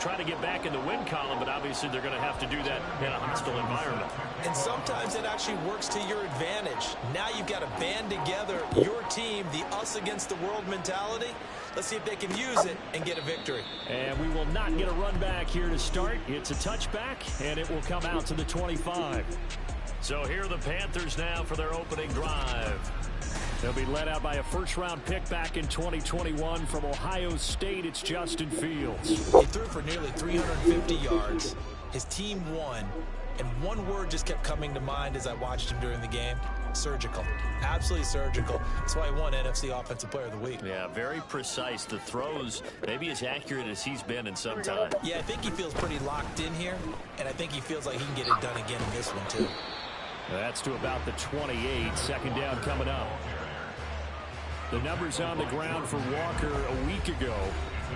try to get back in the win column, but obviously they're going to have to do that in a hostile environment. And sometimes it actually works to your advantage. Now you've got to band together your team, the us against the world mentality. Let's see if they can use it and get a victory. And we will not get a run back here to start. It's a touchback, and it will come out to the 25. So here are the Panthers now for their opening drive. They'll be led out by a first-round pick back in 2021 from Ohio State. It's Justin Fields. He threw for nearly 350 yards. His team won. And one word just kept coming to mind as I watched him during the game. Surgical. Absolutely surgical. That's why he won NFC Offensive Player of the Week. Yeah, very precise. The throws maybe as accurate as he's been in some time. Yeah, I think he feels pretty locked in here. And I think he feels like he can get it done again in this one, too. That's to about the 28. Second down coming up. The numbers on the ground for Walker a week ago.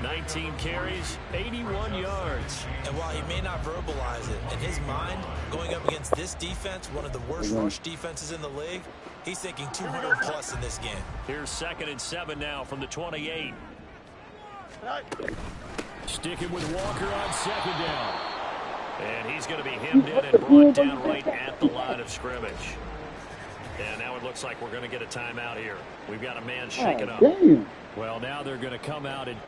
19 carries, 81 yards. And while he may not verbalize it, in his mind, going up against this defense, one of the worst rush defenses in the league, he's thinking 200+ in this game. Here's 2nd and 7 now from the 28. Sticking with Walker on 2nd down. And he's going to be hemmed in and brought down right at the line of scrimmage. And now it looks like we're going to get a timeout here. We've got a man shaken up. Well, now they're going to come out and...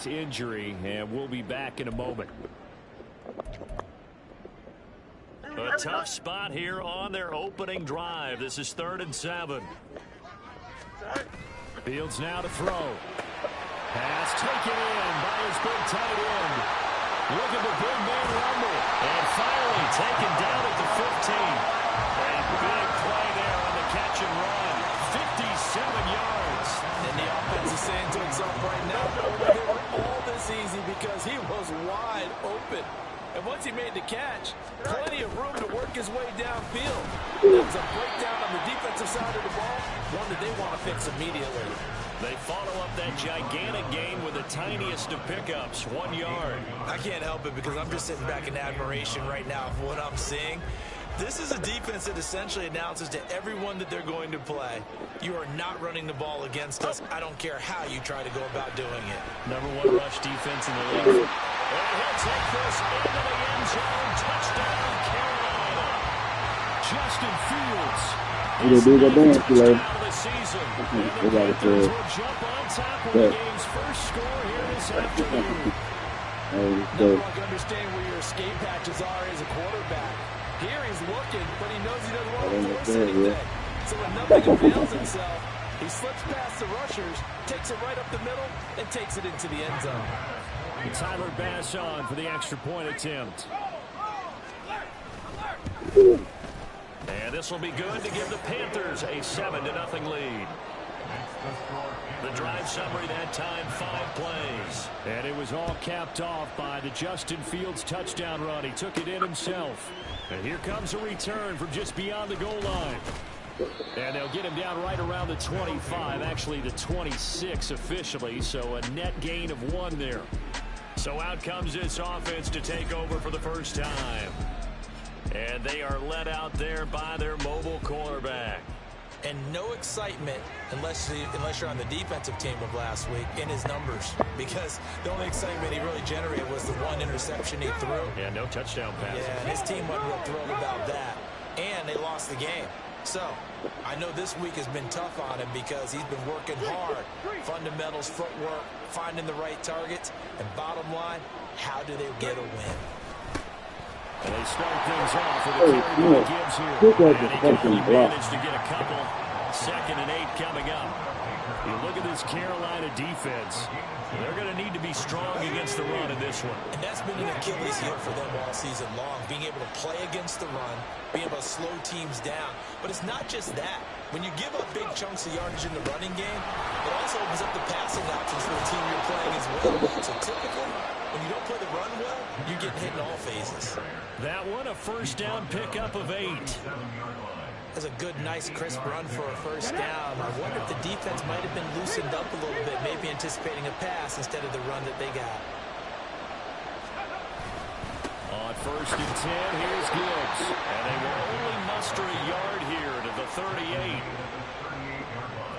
injury, and we'll be back in a moment. A tough spot here on their opening drive. This is 3rd and 7. Fields now to throw. Pass taken in by his big tight end. Look at the big man rumble. And finally taken down at the 15. A big play there on the catch and run. 57 yards. And the offense is saying to itself right now, they were all this easy because he was wide open. And once he made the catch, plenty of room to work his way downfield. That was a breakdown on the defensive side of the ball, one that they want to fix immediately. They follow up that gigantic gain with the tiniest of pickups, 1 yard. I can't help it because I'm just sitting back in admiration right now for what I'm seeing. This is a defense that essentially announces to everyone that they're going to play, you are not running the ball against us. I don't care how you try to go about doing it. #1 rush defense in the league. And he'll take this into the end zone. Touchdown, Carolina. Justin Fields. He's a big advance today. The season. And the Panthers will jump on top of the game's first score here this afternoon. Never like understand where your escape patches are as a quarterback. Here he's looking, but he knows he doesn't want to force anything. So when nothing avails himself, he slips past the rushers, takes it right up the middle, and takes it into the end zone. Tyler Bass on for the extra point attempt. And this will be good to give the Panthers a 7-0 lead. The drive summary that time, 5 plays. And it was all capped off by the Justin Fields touchdown run. He took it in himself. And here comes a return from just beyond the goal line. And they'll get him down right around the 25, actually the 26 officially, so a net gain of 1 there. So out comes this offense to take over for the first time. And they are led out there by their mobile quarterback. And no excitement unless you're on the defensive team of last week in his numbers, because the only excitement he really generated was the 1 interception he threw. Yeah, no touchdown pass. Yeah, and his team wasn't real thrilled about that. And they lost the game. So I know this week has been tough on him because he's been working hard. Fundamentals, footwork, finding the right targets. And bottom line, how do they get a win? And they start things off with a carry by Gibbs here. And he can only manage to get a couple. 2nd and 8 coming up. You look at this Carolina defense. They're going to need to be strong against the run in this one. And that's been an Achilles heel for them all season long, being able to play against the run, being able to slow teams down. But it's not just that. When you give up big chunks of yardage in the running game, it also opens up the passing options for the team you're playing as well. So typically, when you don't play the run well, you're getting hit in all phases. That one, a first down pickup of 8. That's a good, nice, crisp run for a first down. I wonder if the defense might have been loosened up a little bit, maybe anticipating a pass instead of the run that they got. On 1st and 10, here's Gibbs. And they will only muster a yard here to the 38.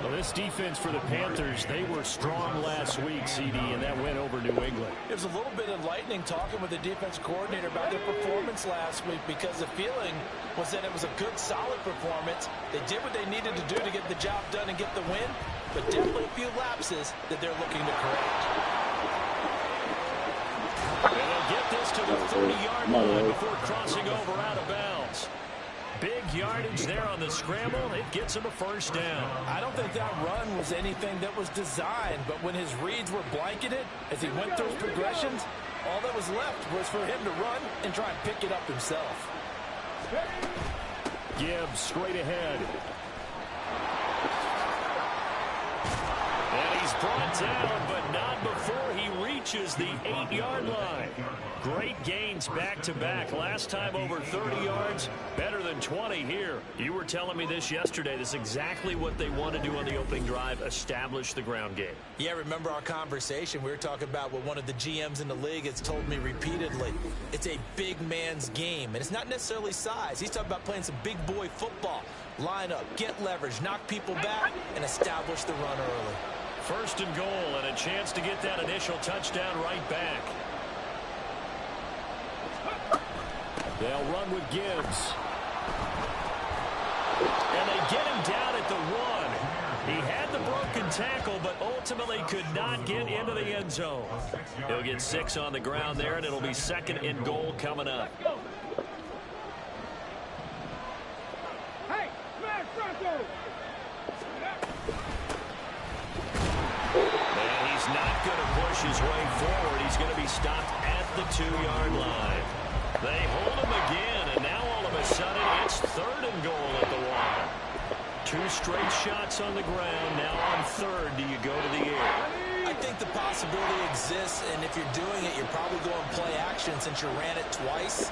Well, this defense for the Panthers, they were strong last week, CD, and that went over New England. It was a little bit enlightening talking with the defense coordinator about their performance last week, because the feeling was that it was a good, solid performance. They did what they needed to do to get the job done and get the win, but definitely a few lapses that they're looking to correct. And they'll get this to the 30-yard line before crossing over out of bounds. Big yardage there on the scramble. It gets him a first down. I don't think that run was anything that was designed, but when his reads were blanketed as he went through his progressions, all that was left was for him to run and try and pick it up himself. Gibbs straight ahead. And he's brought down, but not before he reaches the 8-yard line. Great gains back-to-back. Last time over 30 yards, better than 20 here. You were telling me this yesterday. This is exactly what they want to do on the opening drive, establish the ground game. Yeah, remember our conversation? We were talking about what one of the GMs in the league has told me repeatedly. It's a big man's game, and it's not necessarily size. He's talking about playing some big boy football. Line up, get leverage, knock people back, and establish the run early. 1st and goal, and a chance to get that initial touchdown right back. They'll run with Gibbs. And they get him down at the 1. He had the broken tackle, but ultimately could not get into the end zone. He'll get 6 on the ground there, and it'll be 2nd and goal coming up. And he's not going to push his way forward. He's going to be stopped at the 2-yard line. They hold him again, and now all of a sudden it's 3rd and goal at the 1. 2 straight shots on the ground. Now on 3rd, do you go to the air? I think the possibility exists, and if you're doing it, you're probably going play action since you ran it twice.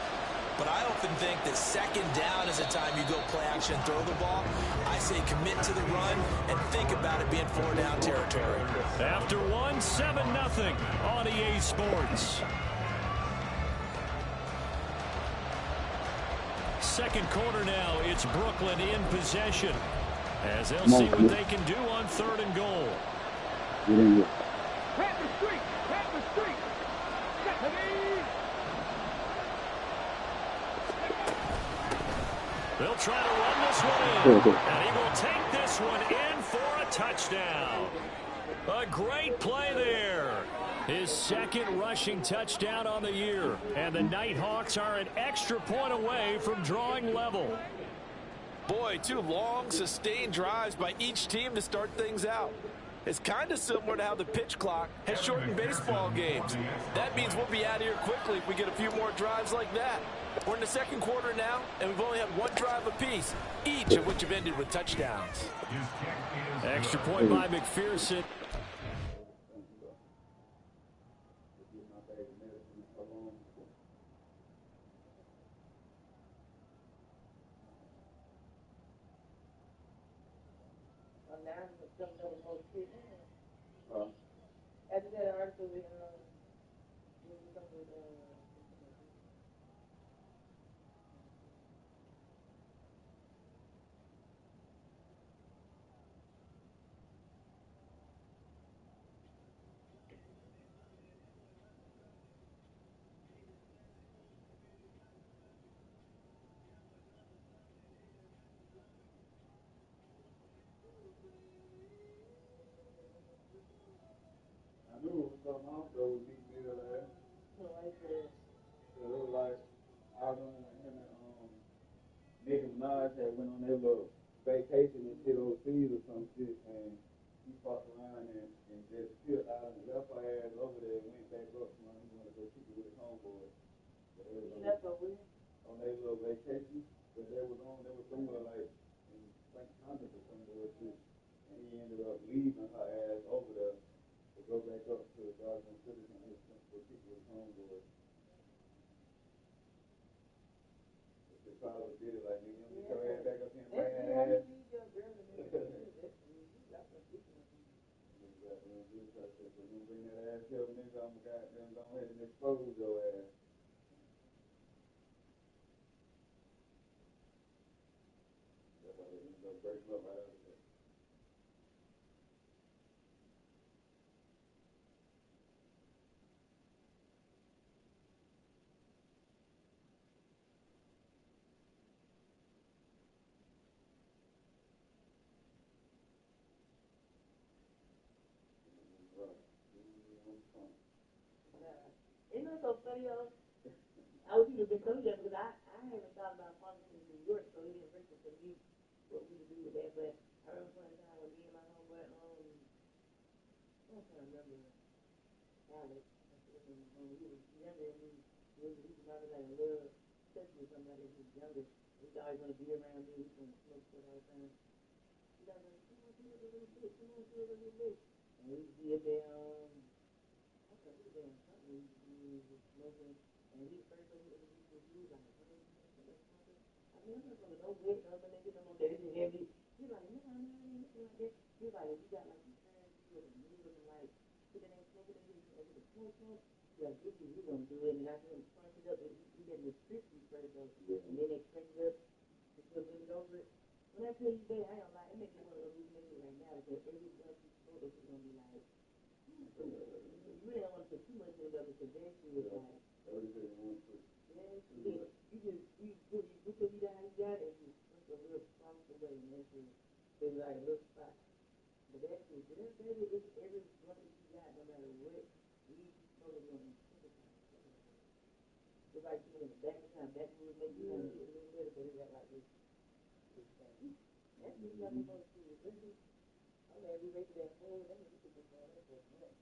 But I often think that 2nd down is a time you go play action and throw the ball. I say commit to the run and think about it being 4-down territory. After 1, 7-0 on EA Sports. 2nd quarter now, it's Brooklyn in possession, as they'll see what they can do on 3rd and goal. They'll try to run this one in, and he will take this one in for a touchdown. A great play there. His 2nd rushing touchdown on the year. And the Nighthawks are an extra point away from drawing level. Boy, 2 long, sustained drives by each team to start things out. It's kind of similar to how the pitch clock has shortened baseball games. That means we'll be out of here quickly if we get a few more drives like that. We're in the 2nd quarter now, and we've only had 1 drive apiece, each of which have ended with touchdowns. Extra point by McPherson. Nicki Minaj had went on their little vacation and shit overseas or some shit, and he fucked around and just peeled out and left her ass over there and went back up. Man, he wanted to go kick it with his homeboy. On their little vacation, but they was somewhere like in St. Thomas or somewhere shit, and he ended up leaving her ass over there to go back up to the Garden City and his go kick it with his homeboy. They probably did it like, nigga, get your ass back up here and bring that ass. You bring that ass here, nigga, I'm goddamn go ahead and expose your ass. That's why they ended up breaking up right after that. Isn't that so funny, though? I was even been telling you that because I haven't thought about politics in New York, so it didn't register to me what we would do with that. But I remember one time when me and my homeboy, I'm trying to remember, Alex, I still remember my homie, he was younger than me. He was probably like a little sister or something like that. He was younger. He always want to be around me. He was going to smoke shit all the time. He was like, come on, do it a little bit. Come on, do it a little bit. And we would be up there, I don't know, we were doing something. We was smoking. And he first time he introduced me, he was like, oh, you know, I mean, I'm not going to no wet, no, but nigga, no, that is heavy. He was like, no, I ain't nothing like that. He was like, you got like some turns, you got some music, and like, shit that ain't smoking, and you got smoke. He like, if you gonna do it, and I told him to crunch it up, and he had the crispy first, though, and then they crank it up, and put it over it. When I tell you that, I ain't like, it makes me want to go do it right now, because every once you smoke it, it's gonna be like, you really don't want to put too much in it, because that shit is like, you put it down, you got it, and you put a little soft away, and that's it. It's like a little spot. But that's it. That baby is every one that you got, no matter what, you know they're going to think about it. It's like you in the back of time, that will make you want to get a little better, but it got like this thing. That's what you got to go to. I'm glad we raised that whole, that was a good one. That's what I'm saying.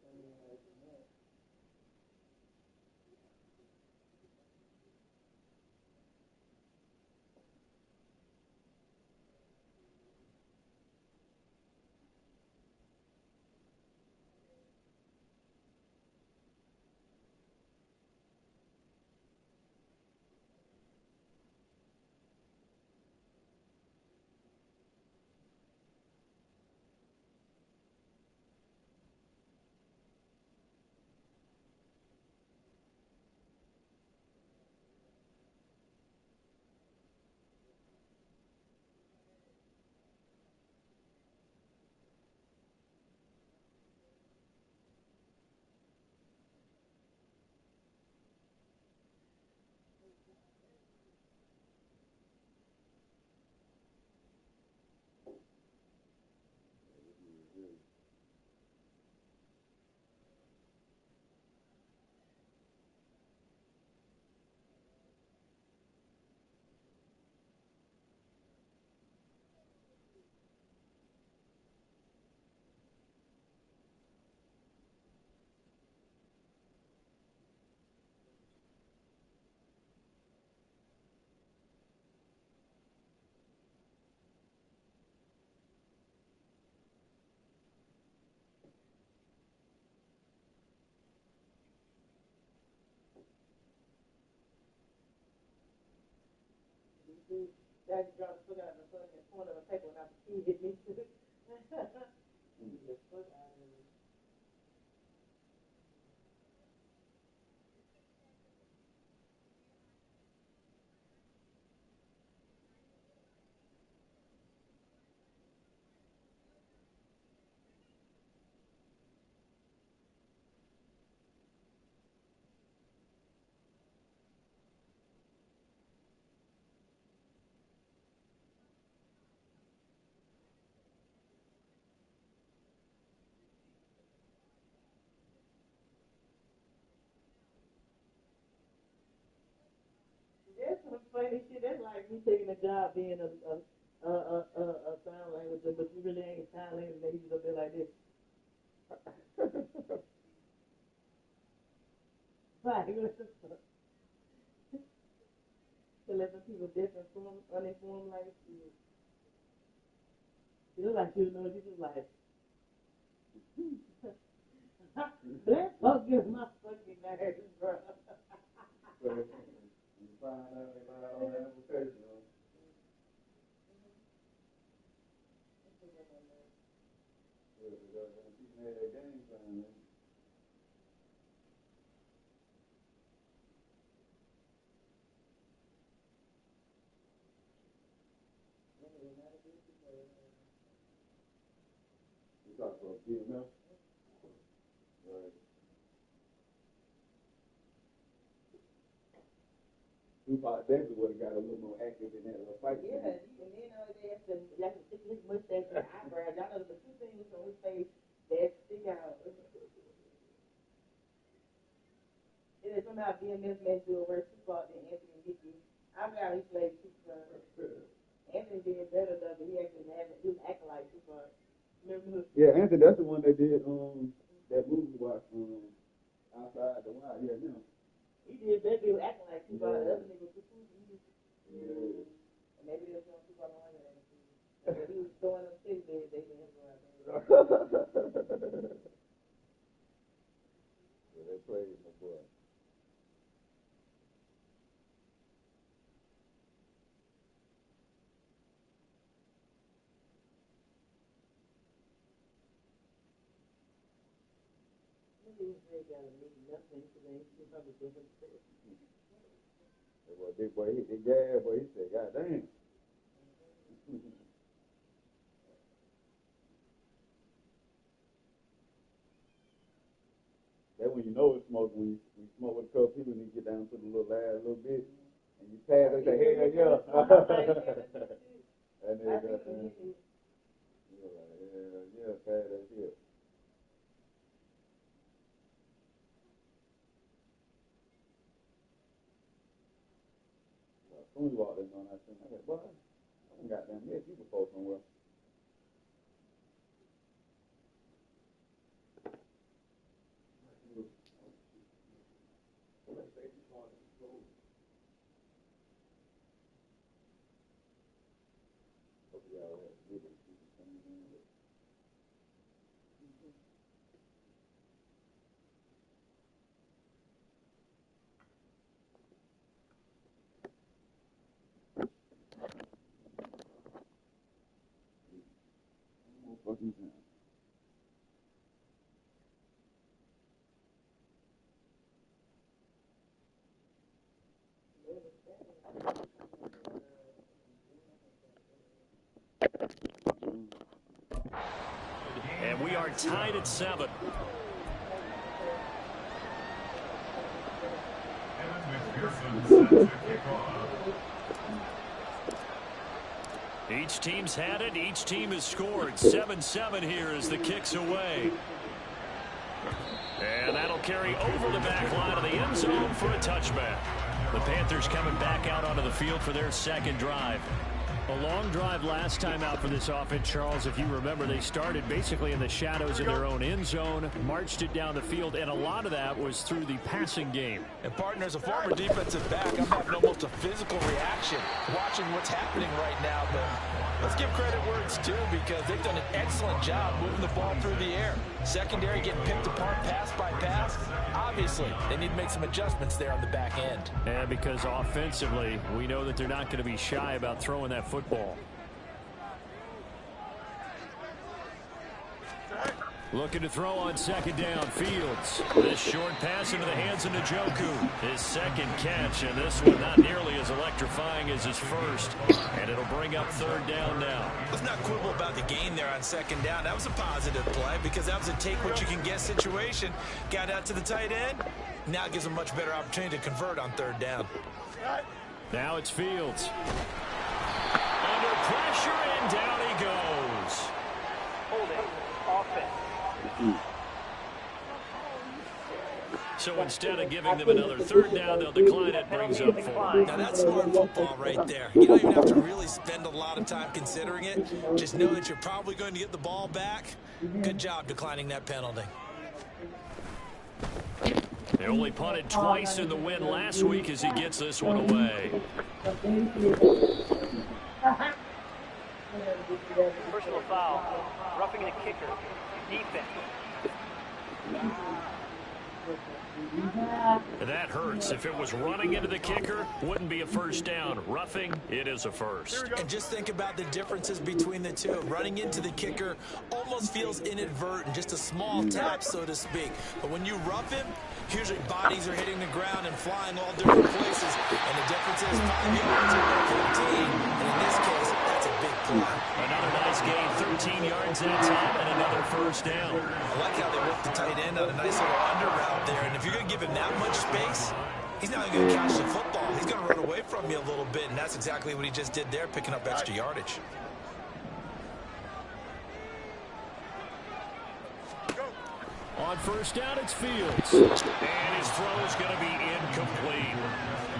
That drunk foot out in the corner of the paper when I see it. Me too. The foot out of it. That's some funny shit. That's like me taking a job being a sign language, but you really ain't sign language. They use a bit like this. Right. To let some people different from uninformed like you. You look like you know, you just like. That fucking my fucking nerves, bro. So you find out they lied on the application. She made that game plan, man. You talk about PMF? Right. Tupac definitely would have got a little more active in that little fight. Yeah, and then they have to stick his mustache and eyebrows. Y'all know the two things on his face that stick out. And then somehow BMS managed to do a worse Tupac than Anthony and Mickey. I forgot he played Tupac. Anthony did better though, but he was acting like Tupac. Remember? Yeah, Anthony, that's the one that did that movie watch Outside the Wild. Yeah, him. He did better. He was acting like Tupac. The other nigga was too. Yeah. Maybe that's what Tupac on him. He was throwing them things. They didn't have to go out there. Yeah, they played my boy. Well, big boy hit the gas, boy. He said, "God damn." That's when you know it's smoke. When you smoke with a couple people and you get down to the little last little bit, and you pass, they say, "Hell yeah." And then got there. You're like, yeah, pass that shit. As soon as we walked in on that thing, I said, "Boy, I done got them met you before somewhere." Fucking time. And we are tied at 7. Each team's had it. Each team has scored. 7-7 here as the kick's away. And that'll carry over the back line of the end zone for a touchback. The Panthers coming back out onto the field for their second drive. A long drive last time out for this offense, Charles. If you remember, they started basically in the shadows of their own end zone, marched it down the field, and a lot of that was through the passing game. And partner, as a former defensive back, I'm having almost a physical reaction watching what's happening right now. But let's give credit where it's due, because they've done an excellent job moving the ball through the air. Secondary getting picked apart pass by pass. Obviously, they need to make some adjustments there on the back end. And because offensively, we know that they're not going to be shy about throwing that football. Looking to throw on second down. Fields. This short pass into the hands of Njoku. His second catch, and this one not nearly as electrifying as his first. And it'll bring up third down now. Let's not quibble about the gain there on second down. That was a positive play, because that was a take-what-you-can-get situation. Got out to the tight end. Now gives a much better opportunity to convert on third down. Now it's Fields. Under pressure, and down he goes. Holding offense. So instead of giving them another third down, they'll decline it. Brings up 4. Now, that's smart football right there. You don't even have to really spend a lot of time considering it. Just know that you're probably going to get the ball back. Good job declining that penalty. They only punted twice in the win last week as he gets this one away. Personal foul. Roughing the kicker. Defense. That hurts. If it was running into the kicker, wouldn't be a first down. Roughing, it is a first. And just think about the differences between the two. Running into the kicker almost feels inadvertent, just a small tap, so to speak. But when you rough him, usually bodies are hitting the ground and flying all different places. And the difference is 5 yards or 15. And in this case, that's a big play. Another nice gain, 13 yards that time, and another first down. I like how they worked the tight end on a nice little under route there. And if you're going to give him that much space, he's not going to catch the football. He's going to run away from you a little bit, and that's exactly what he just did there, picking up extra yardage. On first down, it's Fields. And his throw is going to be incomplete.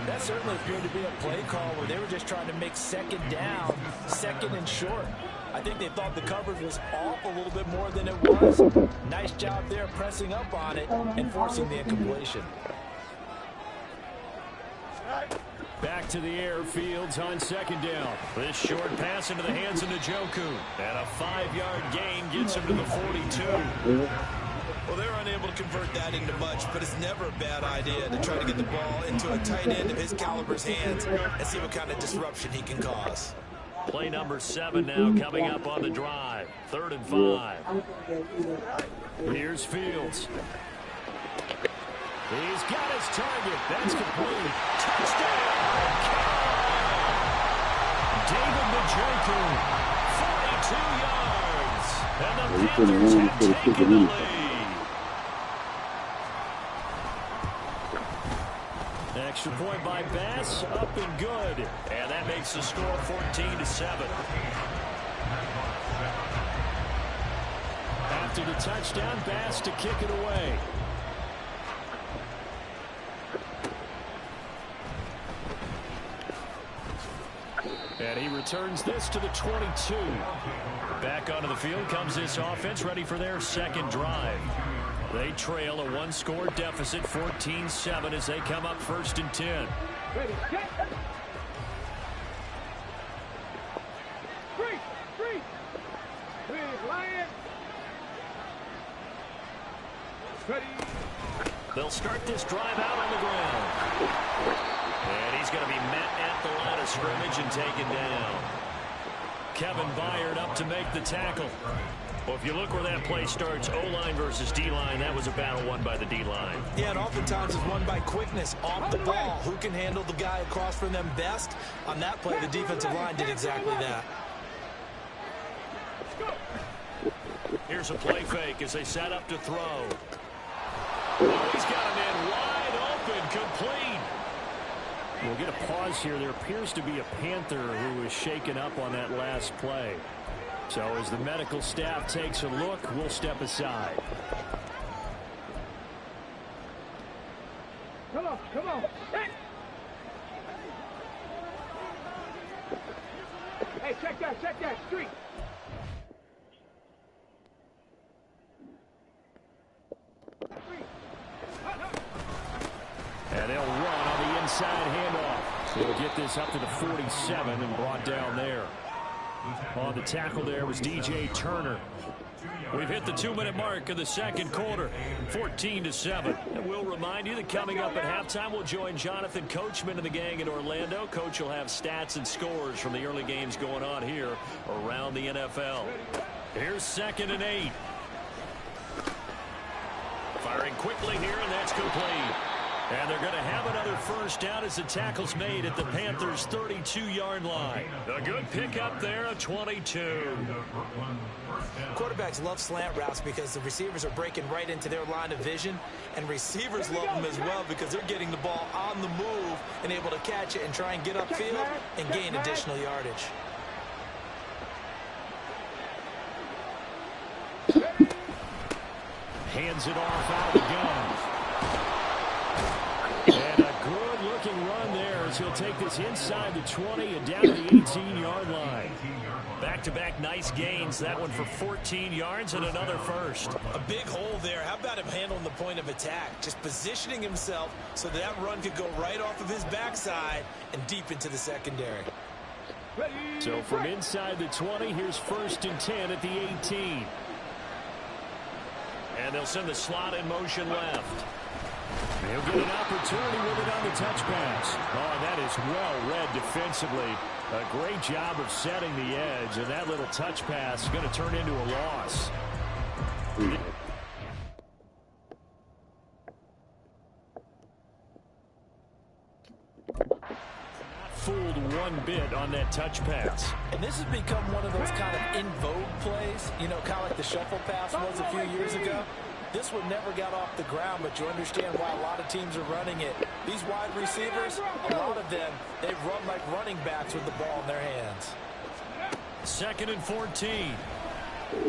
That certainly appeared to be a play call where they were just trying to make second down, second and short. I think they thought the coverage was off a little bit more than it was. Nice job there pressing up on it and forcing the incompletion. Back to the air, Fields on second down. This short pass into the hands of Njoku. And a 5-yard gain gets him to the 42. Well, they're unable to convert that into much, but it's never a bad idea to try to get the ball into a tight end of his caliber's hands and see what kind of disruption he can cause. Play number 7 now coming up on the drive. 3rd and 5. Here's Fields. He's got his target. That's complete. Touchdown! David Njoku, 42 yards. And the Panthers have taken the lead. Extra point by Bass, up and good. And that makes the score 14-7. After the touchdown, Bass to kick it away. And he returns this to the 22. Back onto the field comes this offense, ready for their second drive. They trail a 1-score deficit, 14-7, as they come up 1st and 10. Ready, set. Three. Lion. Ready. They'll start this drive out on the ground. And he's going to be met at the line of scrimmage and taken down. Kevin Byard up to make the tackle. Well, if you look where that play starts, O-line versus D-line, that was a battle won by the D-line. Yeah, and oftentimes it's won by quickness off the ball. Who can handle the guy across from them best? On that play, the defensive line did exactly that. Here's a play fake as they set up to throw. Oh, he's got him in wide open, complete. We'll get a pause here. There appears to be a Panther who was shaken up on that last play. So as the medical staff takes a look, we'll step aside. Come on. Hey, check that street. And they'll run on the inside handoff. They'll get this up to the 47 and brought down there. On the tackle there was DJ Turner. We've hit the 2-minute mark of the second quarter, 14-7. And we'll remind you that coming up at halftime, we'll join Jonathan Coachman and the gang in Orlando. Coach will have stats and scores from the early games going on here around the NFL. Here's 2nd and 8. Firing quickly here, and that's complete. And they're going to have another first down as the tackle's made at the Panthers' 32-yard line. A good pickup there, a 22. Quarterbacks love slant routes because the receivers are breaking right into their line of vision, and receivers love them as well because they're getting the ball on the move and able to catch it and try and get upfield and gain additional yardage. Hands it off out of the gun. is inside the 20 and down to the 18-yard line. Back-to-back nice gains. That one for 14 yards and another first. A big hole there. How about him handling the point of attack? Just positioning himself so that run could go right off of his backside and deep into the secondary. So from inside the 20, here's 1st and 10 at the 18. And they'll send the slot in motion left. He'll get an opportunity with it on the touch pass. Oh, that is well read defensively. A great job of setting the edge, and that little touch pass is going to turn into a loss. Fooled one bit on that touch pass. And this has become one of those kind of in vogue plays, you know, kind of like the shuffle pass was a few years ago. This one never got off the ground, but you understand why a lot of teams are running it. These wide receivers, a lot of them, they run like running backs with the ball in their hands. 2nd and 14. And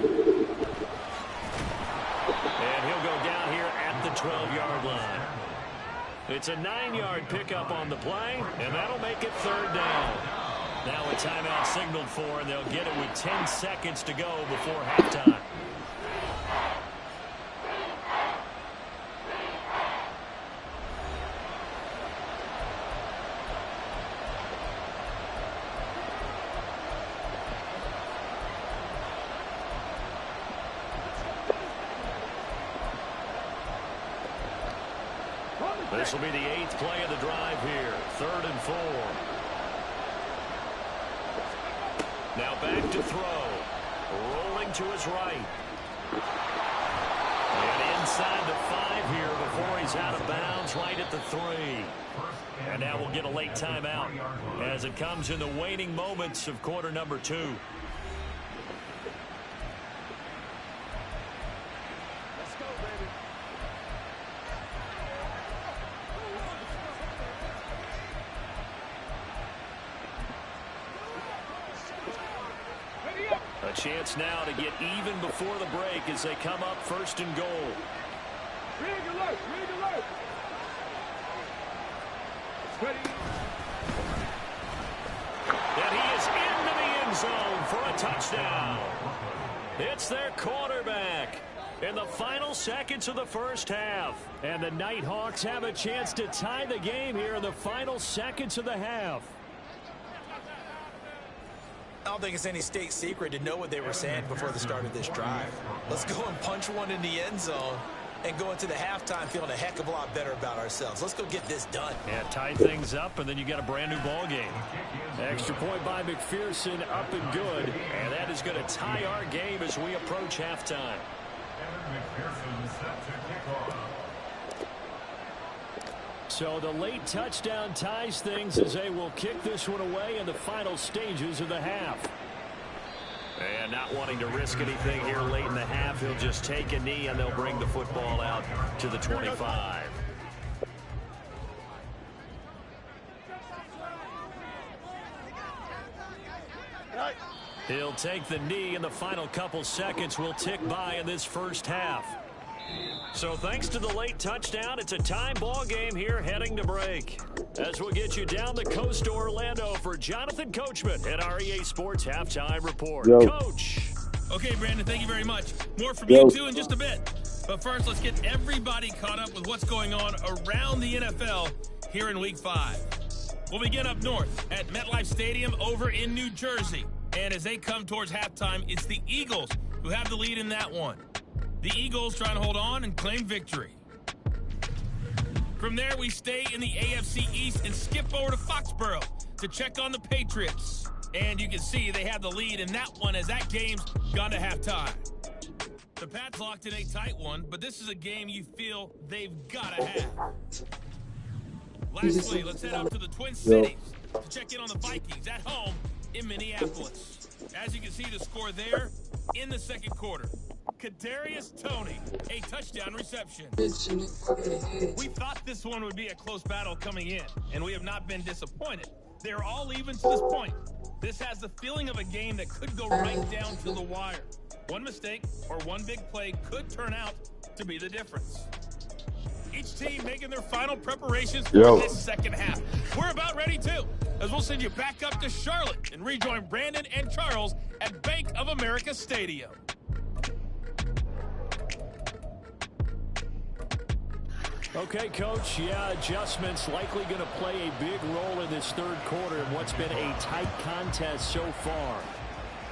he'll go down here at the 12-yard line. It's a 9-yard pickup on the play, and that'll make it 3rd down. Now a timeout signaled for, and they'll get it with 10 seconds to go before halftime. This will be the 8th play of the drive here. 3rd and 4. Now back to throw. Rolling to his right. And inside the 5 here before he's out of bounds right at the 3. And now we'll get a late timeout as it comes in the waning moments of quarter number 2. A chance now to get even before the break as they come up 1st and goal. And he is into the end zone for a touchdown. It's their quarterback in the final seconds of the first half. And the Nighthawks have a chance to tie the game here in the final seconds of the half. I don't think it's any state secret to know what they were saying before the start of this drive. Let's go and punch one in the end zone and go into the halftime feeling a heck of a lot better about ourselves. Let's go get this done. Yeah, tie things up, and then you got a brand new ball game. Extra point by McPherson, up and good. And that is going to tie our game as we approach halftime. So the late touchdown ties things as they will kick this one away in the final stages of the half. And not wanting to risk anything here late in the half, he'll just take a knee and they'll bring the football out to the 25. He'll take the knee, and the final couple seconds will tick by in this first half. So thanks to the late touchdown, it's a time ball game here heading to break. As we'll get you down the coast to Orlando for Jonathan Coachman at our EA Sports Halftime Report. Yo. Coach. Okay, Brandon, thank you very much. More from you, too, in just a bit. But first, let's get everybody caught up with what's going on around the NFL here in Week 5. We'll begin up north at MetLife Stadium over in New Jersey. And as they come towards halftime, it's the Eagles who have the lead in that one. The Eagles trying to hold on and claim victory. From there, we stay in the AFC East and skip over to Foxborough to check on the Patriots. And you can see they have the lead in that one as that game's gone to halftime. The Pats locked in a tight one, but this is a game you feel they've got to have. Lastly, let's head up to the Twin Cities to check in on the Vikings at home in Minneapolis. As you can see, the score there in the second quarter. Kadarius Toney, a touchdown reception. We thought this one would be a close battle coming in, and we have not been disappointed. They're all even to this point. This has the feeling of a game that could go right down to the wire. One mistake or one big play could turn out to be the difference. Each team making their final preparations for this second half. We're about ready too. as we'll send you back up to Charlotte and rejoin Brandon and Charles at Bank of America Stadium. Okay, Coach, yeah, adjustments likely going to play a big role in this third quarter in what's been a tight contest so far.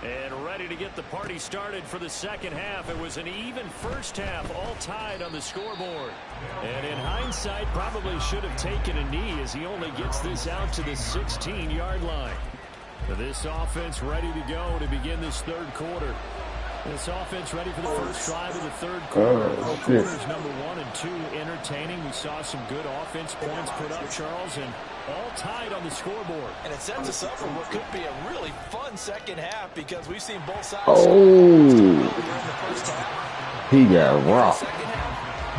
And ready to get the party started for the second half. It was an even first half, all tied on the scoreboard. And in hindsight, probably should have taken a knee as he only gets this out to the 16-yard line. This offense ready to go to begin this third quarter. This offense ready for the first drive of the third quarter. Quarters number 1 and 2 entertaining. We saw some good offense points put up, Charles, and all tied on the scoreboard. And it sets us up for what could be a really fun second half because we've seen both sides. He got rocked.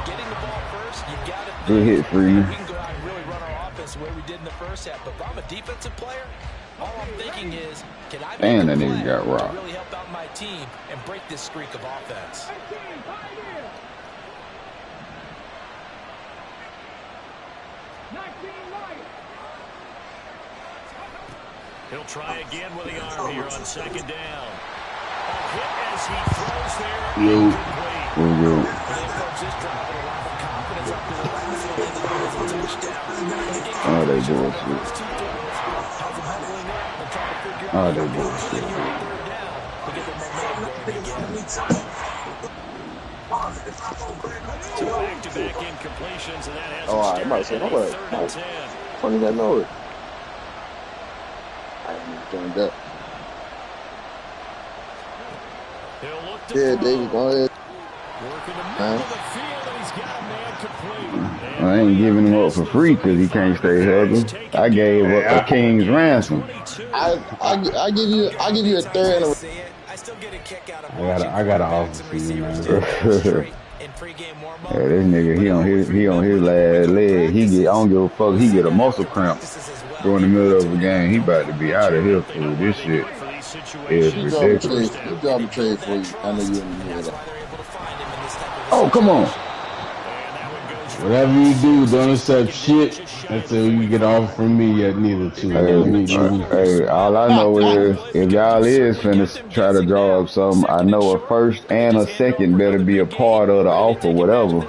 Getting the ball first, you got it. Good hit for you. We can go out and really run our offense the way we did in the first half. But if I'm a defensive player, all I'm thinking is, can I make a play to really help out my team and break this streak of offense? He'll try again with the arm here on second down. A hit as he throws there. Oh, they bullshit. Oh, they bullshit. Two back-to-back incompletions, and that has I might say, no way. Funny that know it. I ain't doing that. Yeah, David, go ahead. I ain't giving him up for free because he can't stay healthy. I gave up a king's ransom. I give you a third. I got an offer for you, man. Yeah, this nigga, he on his last leg. I don't give a fuck. He get a muscle cramp during the middle of the game. He about to be out of here for this shit. It's ridiculous. He'll drop a trade for you. I know you're in the middle of that. Oh, come on. Whatever you do, don't accept shit until you get off from me at neither two. Hey, all I know is if y'all is finna try to draw up something, I know a first and a second better be a part of the offer, whatever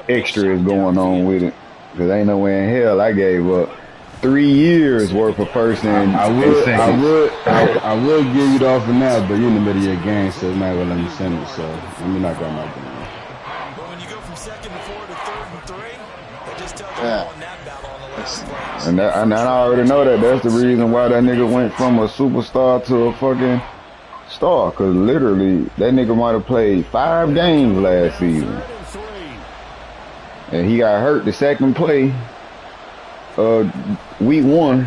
extra is going on with it. Because ain't no way in hell I gave up 3 years worth of first and second. I would give you the offer now, but you're in the middle of your game, so it's not gonna let me send it. So let me knock out my game. And I already know that. That's the reason why that nigga went from a superstar to a fucking star. Because literally, that nigga might have played 5 games last season. And he got hurt the second play. Week 1.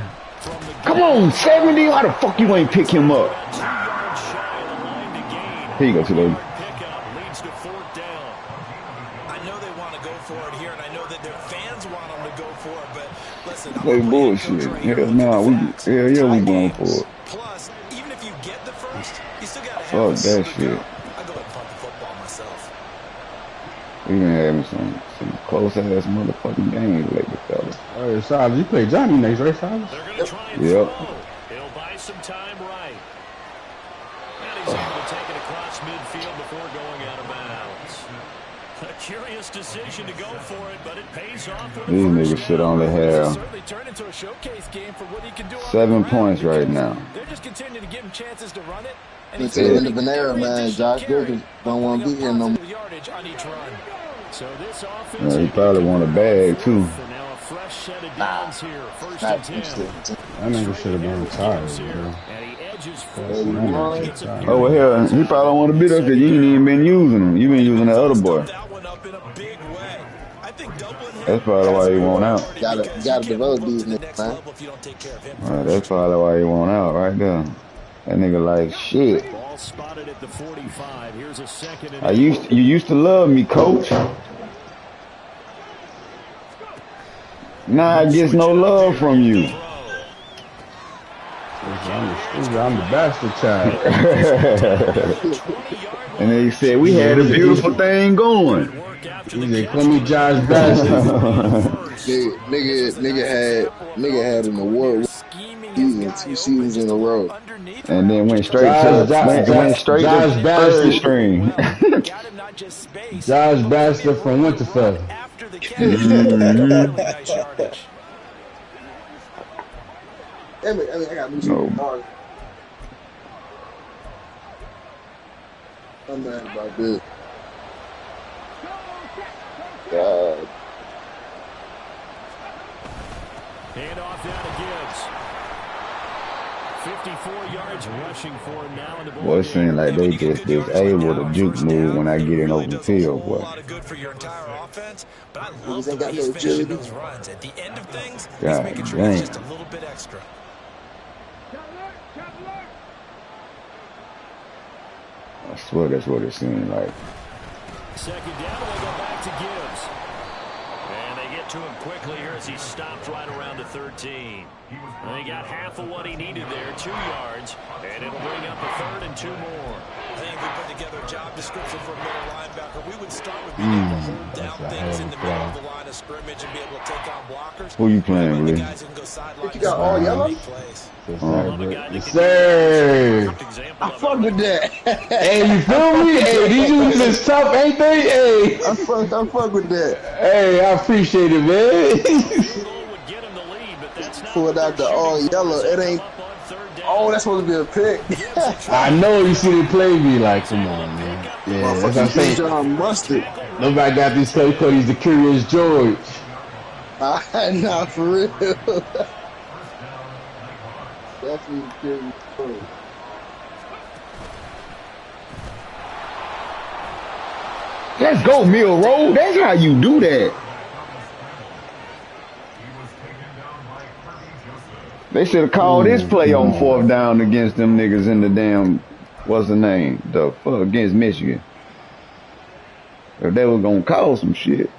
Come on, 70. Why the fuck you ain't pick him up? Here you go, Tulane. Play bullshit. Hell no, we going for it. Plus, even if you get the first, you still gotta have that shit. I go ahead and punt the football myself. We been having some close ass motherfucking games lately, fellas. Hey, Silas, you play Johnny next, right, Silas? Yep. He'll buy some time right. And he's able to take it across midfield before going out of bounds. A curious decision to go for it, but it pays off. These niggas should only have 7 points right now. They're just continuing to give him chances to run it. It's in the Panera, man. Josh Gurkins don't want to be here no more. He probably want a bag, too. That nigga should have been retired, bro. Oh, well, hell, he probably want to be there because you ain't even been using him. You been using the other boy. That's probably why he want out. Gotta develop these niggas, man. That's probably why he want out right there. That nigga like shit. Ball spotted at the 45. Here's a second. You used to love me, coach. Now I get no love from you. I'm the bastard child. And they said we had a beautiful thing going. He said, call me Josh Bastard. nigga had an award like 2 seasons in a row. And then went straight to third string. Josh Baxter from Winterfell. Damn it, I got to No. I'm mad about this. God. Hand off down to Gibbs. 54 yards rushing for him now in the ball. Boy, it seems like they just able to juke move when I get in open field, boy. A lot of good for your entire offense, but I Niggas love ain't the got way no he's finishing agility. those runs. At the end of things, he's God making sure damn. it's just a little bit extra. I swear that's what it seemed like. Second down, they go back to Gibbs. And they get to him quickly here as he stopped right around the 13. And he got half of what he needed there, 2 yards. And it'll bring up a third and 2 more. I think if we put together a job description for a middle linebacker, we would start with being able to hold down things in the middle of the line of scrimmage and be able to take on blockers. Who you playing with? You got all yellow? Yes, sir. I fuck with that. Hey, you feel me? Hey, these dudes is tough, ain't they? Hey. I fuck with that. Hey, I appreciate it, man. Pulled out the all yellow. It ain't. Oh, that's supposed to be a pick. I know you see the play me like, come on, man. Yeah, that's what I'm saying. John Mustard. Nobody got these play because he's the Curious George. Nah, for real. That's me Curious George. Let's go, Mill Road. That's how you do that. They should have called this play on 4th down against them niggas in the damn, what's the name? The fuck against Michigan. If they were gonna call some shit.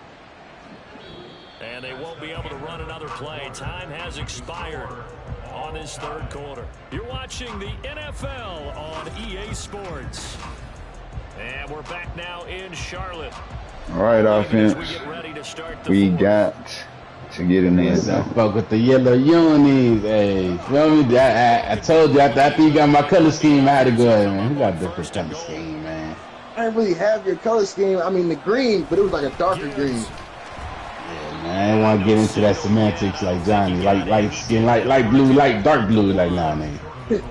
And they won't be able to run another play. Time has expired on this third quarter. You're watching the NFL on EA Sports. And we're back now in Charlotte. All right, offense. We got to get in there. Fuck with the yellow unis. Hey, feel me? I told you after you got my color scheme, I had to go ahead, man. Who got different color scheme, man? I didn't really have your color scheme. I mean, the green, but it was like a darker green. Yeah, man. I didn't want to get into that semantics like Johnny. Like skin, light blue, dark blue. Like, nah, man. That's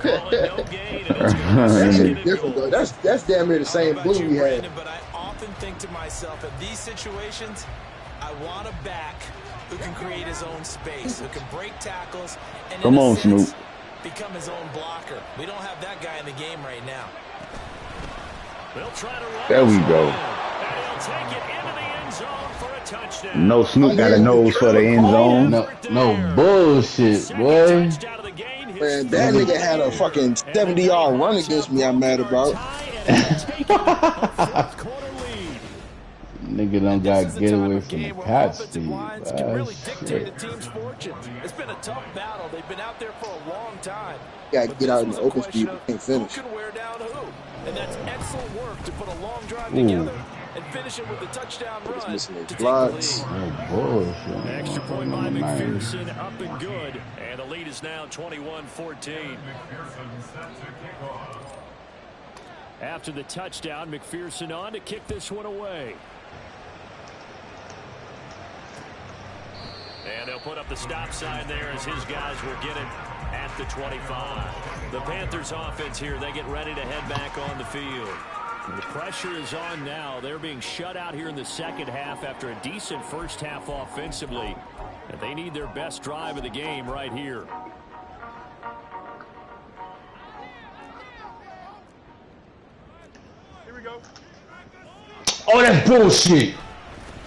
different, though. That's damn near the same blue we had. But I often think to myself, in these situations, I want a back who can create his own space, who can break tackles, and come on, Snoop, become his own blocker. We don't have that guy in the game right now. There we go. No, Snoop got a nose for the end zone. No bullshit, boy. Man, that nigga had a fucking 70-yard run against me. I'm mad about. Nigga don't got to get away from the patch speed. Dictate a team's fortunes. It's been a tough battle. They've been out there for a long time. Got to get out in the open speed. We can't finish. Who can wear down who? And that's excellent work to put a long drive together and finish it with a touchdown run. Missing those blocks. Bullshit. Extra point by McPherson, up and good. And the lead is now 21-14. After the touchdown, McPherson on to kick this one away. And they'll put up the stop sign there as his guys will get it at the 25. The Panthers offense here, they get ready to head back on the field. The pressure is on now. They're being shut out here in the second half after a decent first half offensively. And they need their best drive of the game right here. Here we go. Oh, that's bullshit.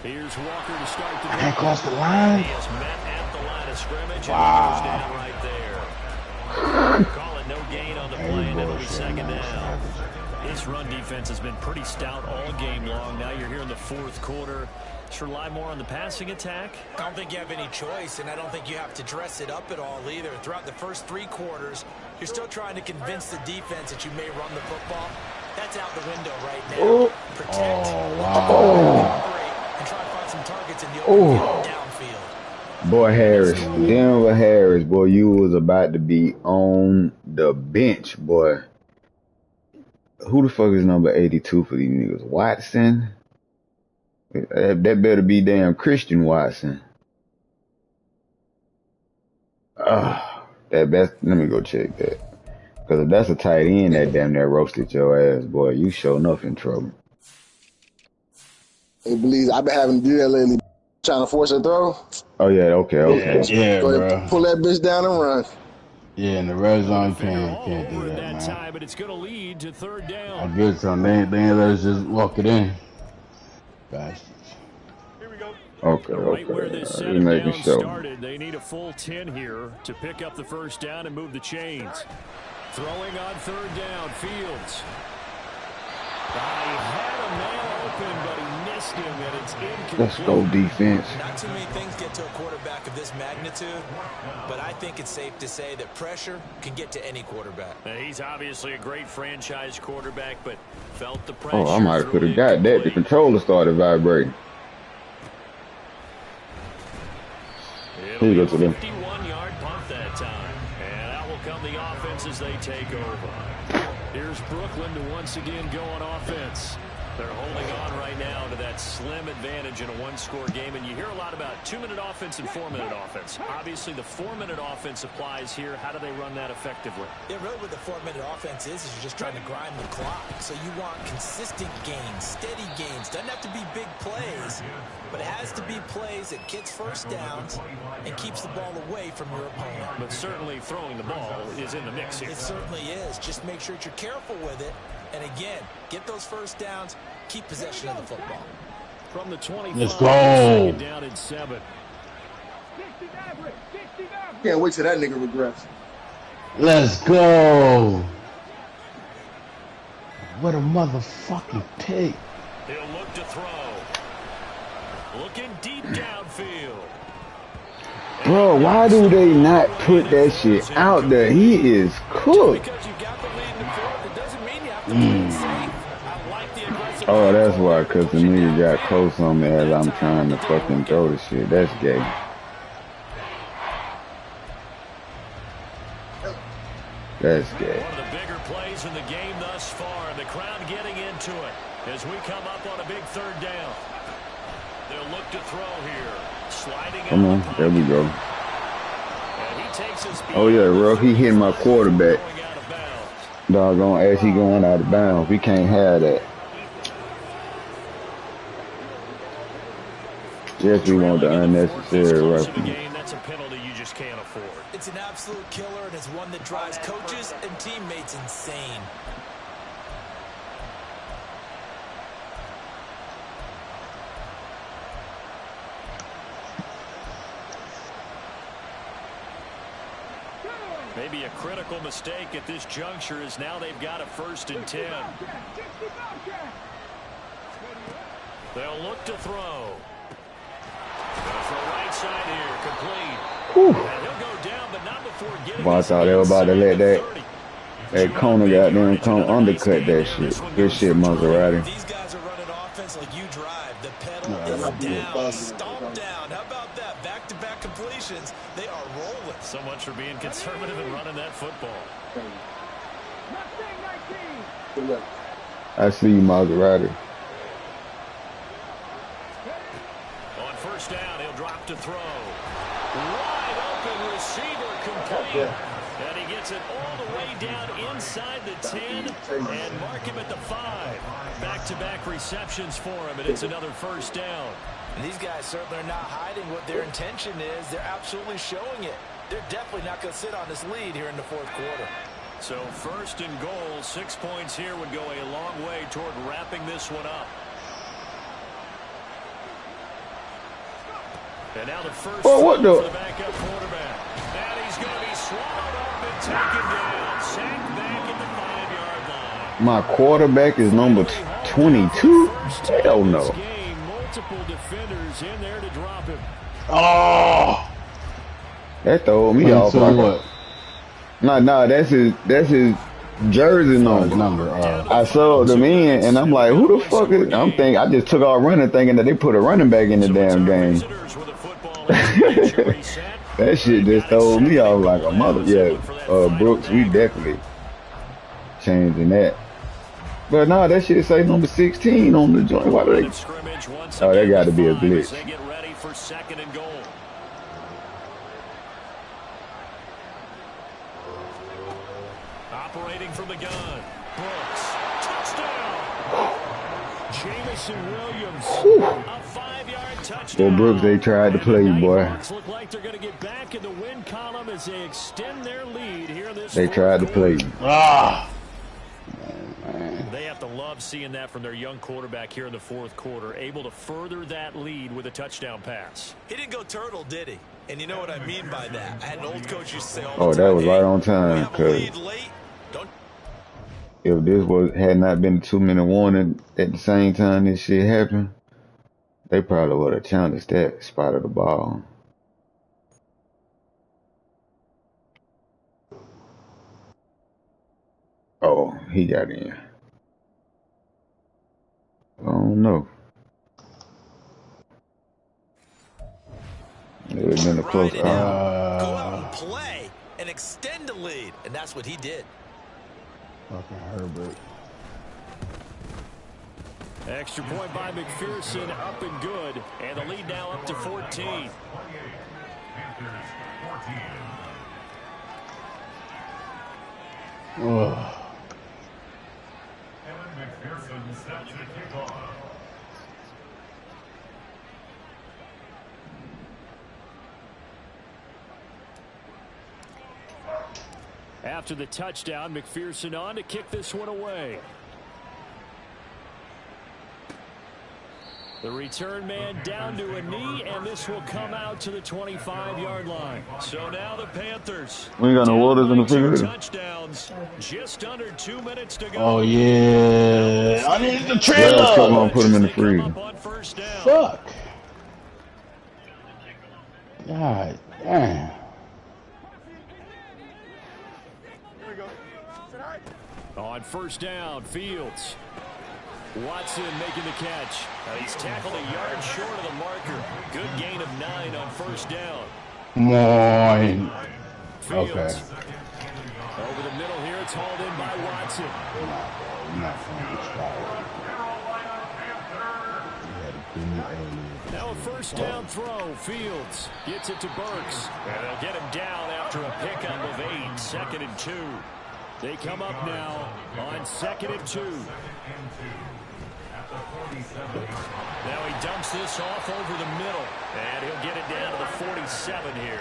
Here's Walker to start the I crossed the line. He is met at the line of scrimmage. Wow. And down right there. Call it no gain on the play, and it'll be second down. This run defense has been pretty stout all game long. Now you're here in the fourth quarter. Should rely more on the passing attack? I don't think you have any choice, and I don't think you have to dress it up at all either. Throughout the first 3 quarters, you're still trying to convince the defense that you may run the football. That's out the window right now. Protect, wow. and try to find some targets in the open field and downfield. Boy, Harris, Denver Harris, boy, you was about to be on the bench, boy. Who the fuck is number 82 for these niggas? Watson? That better be damn Christian Watson. Let me go check that. Because if that's a tight end that damn near roasted your ass, boy, you sure enough in trouble. Hey, Bleeze, I've been having to do that lately. Trying to force a throw. Oh, yeah, okay. Yeah, Go bro. ahead, pull that bitch down and run. Yeah, in the red zone, can't do that, man. Time, but it's going to lead to third down. I get some. They ain't let us just walk it in. Bastards. Okay. Right where this set You making sure. started, they need a full 10 here to pick up the first down and move the chains. Throwing on third down, Fields. He had a man open, but he missed him, and it's incomplete. Let's go defense. Not too many things get to a quarterback of this magnitude, but I think it's safe to say that pressure can get to any quarterback. He's obviously a great franchise quarterback, but felt the pressure. Oh, I might have could have got that. The controller started vibrating. Here you go to them. 51-yard punt that time, and out will come the offense as they take over. Here's Brooklyn to once again go on offense. They're holding on right now to that slim advantage in a one-score game, and you hear a lot about 2-minute offense and 4-minute offense. Obviously, the 4-minute offense applies here. How do they run that effectively? Yeah, really what the 4-minute offense is you're just trying to grind the clock. So you want consistent gains, steady gains. Doesn't have to be big plays, but it has to be plays that gets first downs and keeps the ball away from your opponent. But certainly throwing the ball is in the mix here. It certainly is. Just make sure that you're careful with it. And again, get those first downs, keep possession of the football. From the 25, let's go. Down at 7. Can't wait till that nigga regrets. Let's go. What a motherfucking pig. He'll look to throw. Looking deep downfield. Bro, why do they not put that shit out there? He is cooked. Oh, that's why, because the nigga got close on me as I'm trying to fucking throw the shit. That's gay. That's gay. One of the bigger plays in the game thus far, and the crowd getting into it as we come up on a big third down. They'll look to throw here. Sliding Come on, there we go. And he takes his Oh yeah, bro, he hit my quarterback. Doggone as he going out of bounds. We can't have that. Yes, we want the unnecessary roughing. That's a penalty you just can't afford. It's an absolute killer, and it's one that drives coaches and teammates insane. Maybe a critical mistake at this juncture is now they've got a 1st and 10. They'll look to throw. From right side here, complete. And he'll go down, but not before getting. Well, I thought they were about to let that corner goddamn come undercut that shit. Good shit, Maserati. These guys are running offense like you drive. The pedal is down, stomp down. How about that? Back-to-back completions. They are rolling. So much for being conservative and running that football. I see you, Maserati. On 1st down, he'll drop to throw. Wide open receiver complete. And he gets it all the way down inside the 10 and mark him at the 5. Back-to-back receptions for him, and it's another 1st down. And these guys certainly are not hiding what their intention is. They're absolutely showing it. They're definitely not going to sit on this lead here in the 4th quarter. So 1st and goal, 6 points here would go a long way toward wrapping this one up. And now the first what the? for the backup quarterback. And he's going to be swallowed up and taken down. Sacked back at the 5-yard line. My quarterback is number 22? Hell no. Multiple defenders in there to drop him. Oh, That threw me off. what? No, that's his jersey number. I subbed him in, and I'm like, who the fuck is? I just took off running, thinking that they put a running back in the damn game. That shit just throw me off like a mother. Yeah, Brooks, we definitely changing that. But no, that shit say number 16 on the joint. Why do they? Oh, that got to be a glitch. They get ready for 2nd and goal. Operating from the gun. Brooks. Touchdown. Jamison Williams. A 5-yard touchdown. Well, Brooks, they tried to play, boy. Look like they're going to get back in the win column as they extend their lead here in this. They tried to play. They have to love seeing that from their young quarterback here in the 4th quarter, able to further that lead with a touchdown pass. He didn't go turtle, did he? And you know what I mean by that. I had an old coach used to say all the Oh, time, that was right on time. Cause if this had not been a 2-minute warning at the same time this shit happened, they probably would have challenged that spot of the ball. Oh, he got in. I don't know. It would have been a close call. Go out and play and extend the lead, and that's what he did. Fucking Herbert. Extra point by McPherson, up and good, and the lead now up to 14. After the touchdown, McPherson on to kick this one away. The return man down to a knee, and this will come out to the 25-yard line. So now the Panthers. We ain't got no waters in the refrigerator. Touchdowns. Just under 2 minutes to go. Oh, yeah. I need the trailer. Yeah, come on, put him in the freezer. Fuck. God damn. On 1st down, Fields. Watson making the catch. He's tackled a yard short of the marker. Good gain of 9 on 1st down. Mine. Fields. Okay. Over the middle here, it's hauled in by Watson. Now a 1st down throw. Fields gets it to Burks. And they'll get him down after a pickup of 8. 2nd and 2. They come up now on 2nd and 2. Now he dumps this off over the middle, and he'll get it down to the 47 here.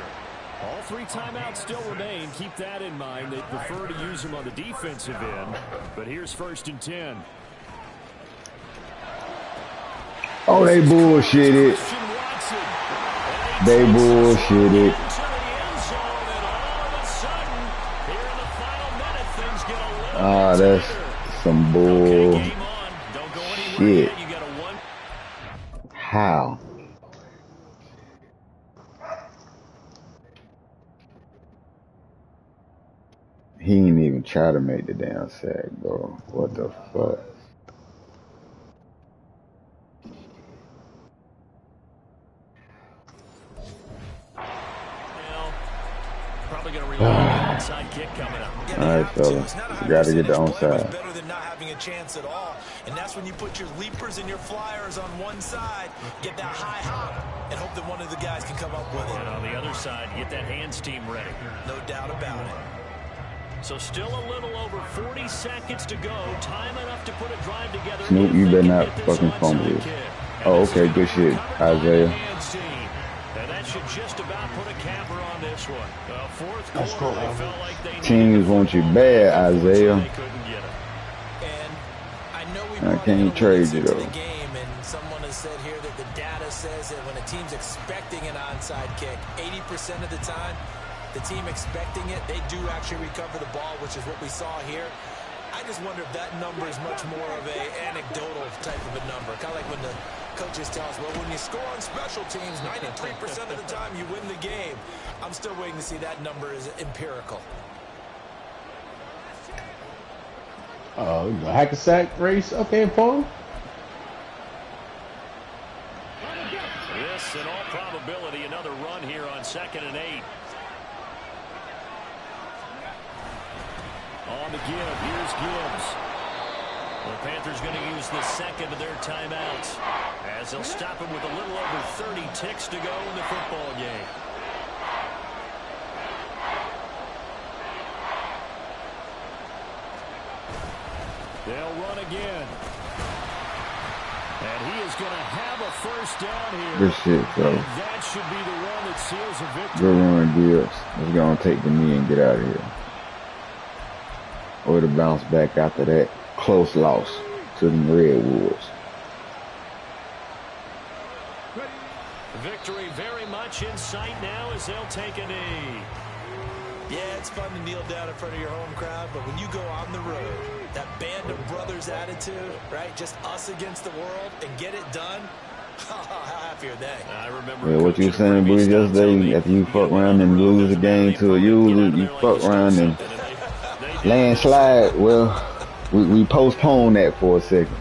All 3 timeouts still remain. Keep that in mind. They prefer to use them on the defensive end, but here's 1st and 10. Oh, they bullshitted. They bullshitted. Ah, that's some bull shit. How? He ain't even try to make the damn sack, bro. What the fuck? Probably going to rely on the onside kick coming up. All right, fellas. You got to get the onside. Better than not having a chance at all. And that's when you put your leapers and your flyers on one side, get that high hop, and hope that one of the guys can come up with it. And on the other side, get that hands team ready. No doubt about it. So still a little over 40 seconds to go. Time enough to put a drive together. Snoop, you better not fucking fumble it. Oh, okay, good shit, Isaiah. And that should just about put a capper on this one. 4th quarter, they felt like they Teams want you bad, Isaiah. And I know I can't trade you though. Game, and someone has said here that the data says that when a team's expecting an onside kick, 80% of the time, the team expecting it, they do actually recover the ball, which is what we saw here. I just wonder if that number is much more of a anecdotal type of a number. Kind of like when the coaches tell us, well, when you score on special teams, 93% of the time you win the game. I'm still waiting to see that number is empirical. Oh, hack a sack race. Okay, Paul. This and all probability another run here on 2nd and 8. On the give. Here's Gibbs. The Panthers going to use the second of their timeouts as they'll stop him with a little over 30 ticks to go in the football game. They'll run again. And he is going to have a first down here. Good shit, fellas. That should be the run that seals a victory. Good run, Gibbs. Let's go and take the knee and get out of here. Or to bounce back after that close loss to the Redwoods. Victory very much in sight now as they'll take a knee. Yeah, it's fun to kneel down in front of your home crowd, but when you go on the road, that band of brothers attitude, right? Just us against the world and get it done. How happy are they? I remember. Yeah, what you saying, Bruce, yesterday, after you fuck around and lose a game to a you fuck around and landslide. Well, we postponed that for a second.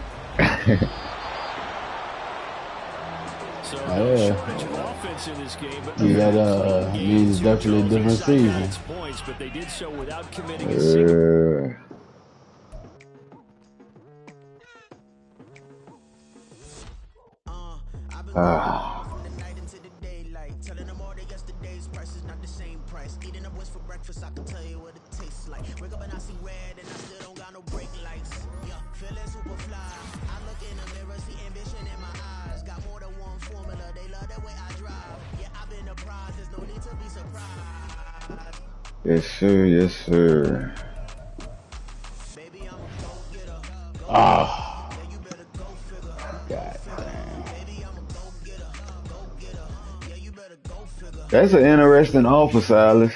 Oh, yeah. Means definitely a different season. But they did so without committing a single. Yes, sir. Yes, sir. Ah. God damn. That's an interesting offer, Silas.